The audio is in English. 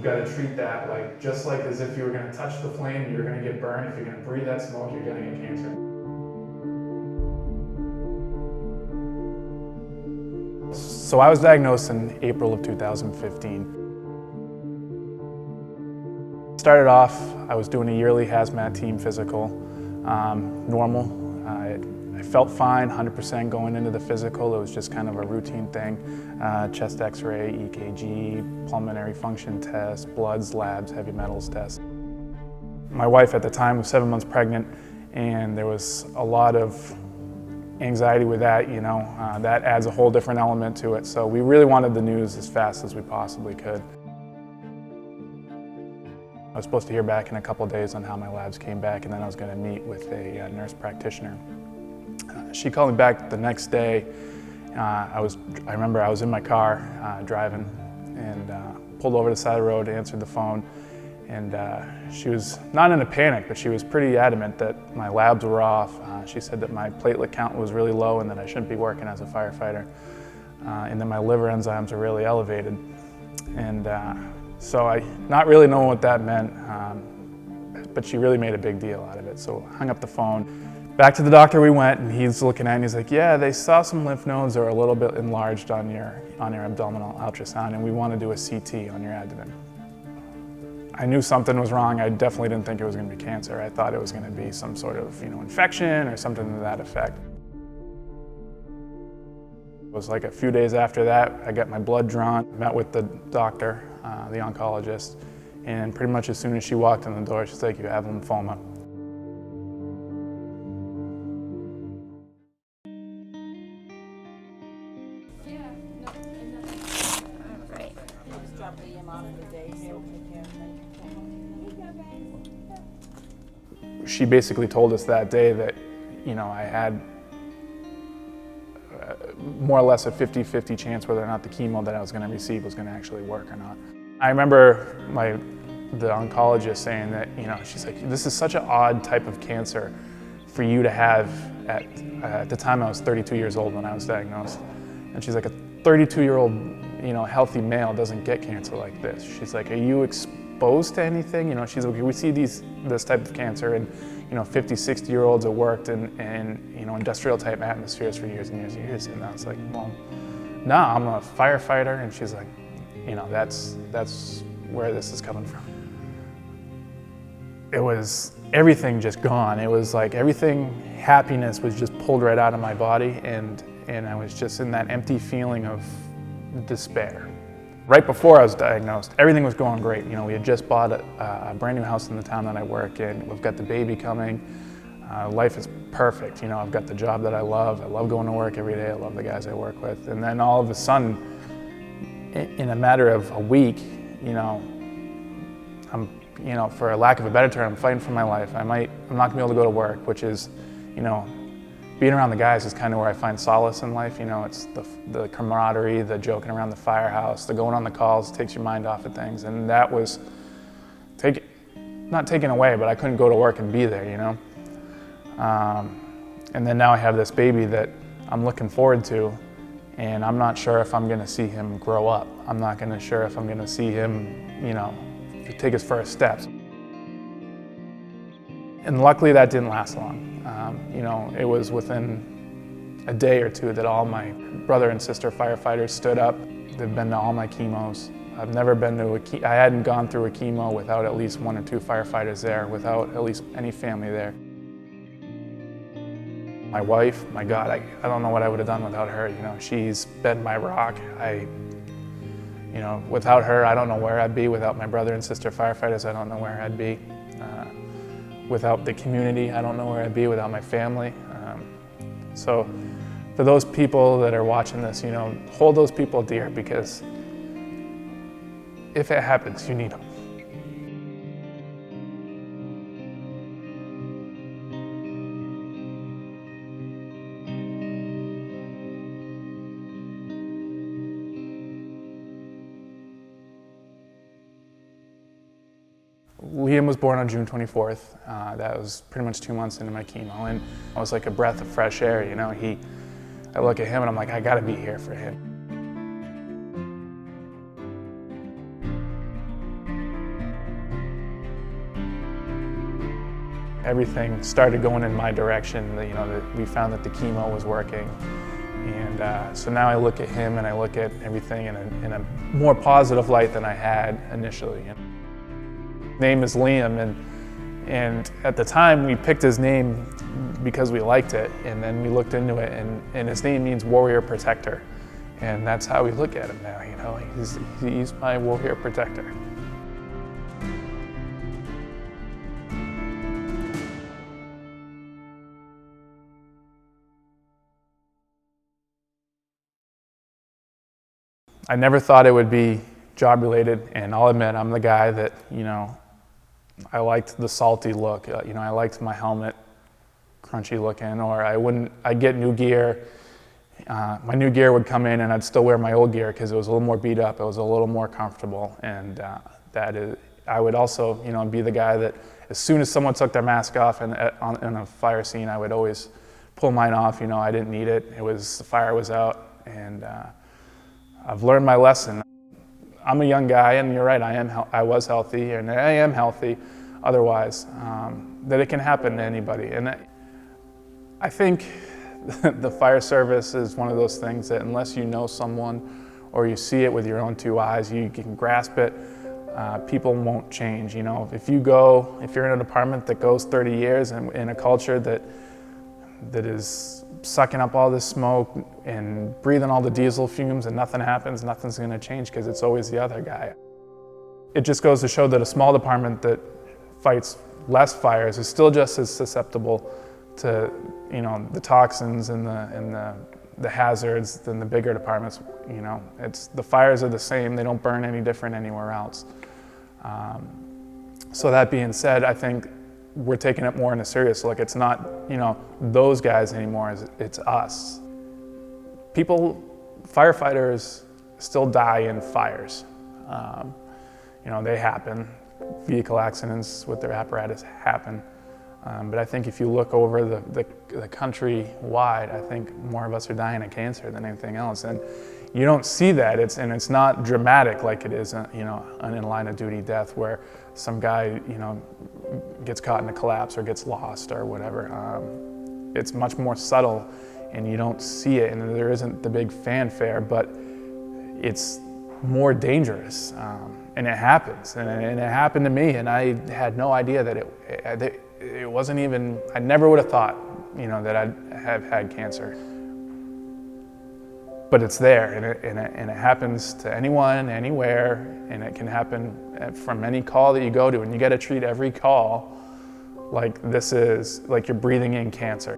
got to treat that like just like as if you were going to touch the flame, you're going to get burned. If you're going to breathe that smoke, you're going to get cancer. So I was diagnosed in April of 2015. Started off, I was doing a yearly hazmat team physical, normal. I felt fine, 100% going into the physical. It was just kind of a routine thing. Chest x-ray, EKG, pulmonary function test, bloods, labs, heavy metals test. My wife at the time was 7 months pregnant, and there was a lot of anxiety with that, you know. That adds a whole different element to it. So we really wanted the news as fast as we possibly could. I was supposed to hear back in a couple of days on how my labs came back, and then I was going to meet with a nurse practitioner. She called me back the next day. I remember I was in my car driving and pulled over to the side of the road, answered the phone, and she was not in a panic, but she was pretty adamant that my labs were off. She said that my platelet count was really low and that I shouldn't be working as a firefighter, and that my liver enzymes are really elevated. And so I, not really knowing what that meant, but she really made a big deal out of it. So I hung up the phone. Back to the doctor we went, and he's looking at it and he's like, yeah, they saw some lymph nodes that are a little bit enlarged on your abdominal ultrasound, and we want to do a CT on your abdomen. I knew something was wrong. I definitely didn't think it was going to be cancer. I thought it was going to be some sort of, infection or something to that effect. It was like a few days after that, I got my blood drawn, met with the doctor, the oncologist, and pretty much as soon as she walked in the door, she's like, you have lymphoma. She basically told us that day that, I had more or less a 50-50 chance whether or not the chemo that I was going to receive was going to actually work or not. I remember the oncologist saying that, she's like, this is such an odd type of cancer for you to have at the time I was 32 years old when I was diagnosed. And she's like, a 32-year-old, healthy male doesn't get cancer like this. She's like, are you exposed to anything? She's like, we see this type of cancer in, 50, 60-year-olds that worked in industrial type atmospheres for years and years and years. And I was like, well, no, I'm a firefighter. And she's like, that's where this is coming from. It was everything just gone. It was like happiness was just pulled right out of my body, and I was just in that empty feeling of despair. Right before I was diagnosed, everything was going great. We had just bought a brand new house in the town that I work in. We've got the baby coming. Life is perfect. I've got the job that I love. I love going to work every day. I love the guys I work with. And then all of a sudden, in a matter of a week, I'm, for a lack of a better term, I'm fighting for my life. I'm not gonna be able to go to work, which is, being around the guys is kind of where I find solace in life. It's the camaraderie, the joking around the firehouse, the going on the calls, takes your mind off of things. And that was not taken away, but I couldn't go to work and be there, And then now I have this baby that I'm looking forward to, and I'm not sure if I'm gonna see him grow up. I'm not sure if I'm gonna see him, take his first steps. And luckily that didn't last long. It was within a day or two that all my brother and sister firefighters stood up. They've been to all my chemos. I've never been to I hadn't gone through a chemo without at least 1 or 2 firefighters there, without at least any family there. My wife, my God, I don't know what I would have done without her. She's been my rock. Without her, I don't know where I'd be. Without my brother and sister firefighters, I don't know where I'd be. Without the community, I don't know where I'd be. Without my family. So for those people that are watching this, hold those people dear, because if it happens, you need them. Liam was born on June 24th. That was pretty much 2 months into my chemo, and I was like a breath of fresh air, I look at him and I'm like, I gotta be here for him. everything started going in my direction. We found that the chemo was working. And so now I look at him and I look at everything in a more positive light than I had initially. His name is Liam, and at the time we picked his name because we liked it, and then we looked into it, and his name means warrior protector. And that's how we look at him now, he's my warrior protector. I never thought it would be job related, and I'll admit I'm the guy that, I liked the salty look. I liked my helmet crunchy looking, or I'd get new gear. My new gear would come in and I'd still wear my old gear because it was a little more beat up, it was a little more comfortable, and I would also, be the guy that as soon as someone took their mask off in a fire scene, I would always pull mine off. I didn't need it. The fire was out, and I've learned my lesson. I'm a young guy, and you're right, I was healthy, and I am healthy otherwise, that it can happen to anybody. And I think the fire service is one of those things that unless you know someone or you see it with your own two eyes, you can grasp it, people won't change. If you're in a department that goes 30 years and in a culture that is sucking up all this smoke and breathing all the diesel fumes and nothing happens, nothing's going to change because it's always the other guy. It just goes to show that a small department that fights less fires is still just as susceptible to the toxins and the hazards than the bigger departments. The fires are the same, they don't burn any different anywhere else. So that being said, I think we're taking it more in a serious look. It's not, those guys anymore, it's us. Firefighters still die in fires. They happen. Vehicle accidents with their apparatus happen. But I think if you look over the country wide, I think more of us are dying of cancer than anything else. And you don't see that, it's not dramatic like it is, an in line of duty death where some guy, gets caught in a collapse or gets lost or whatever. It's much more subtle, and you don't see it, and there isn't the big fanfare, but it's more dangerous, and it happens, and it happened to me, and I had no idea that it wasn't even, I never would have thought, that I'd have had cancer. But it's there, and it happens to anyone, anywhere, and it can happen from any call that you go to, and you got to treat every call like you're breathing in cancer.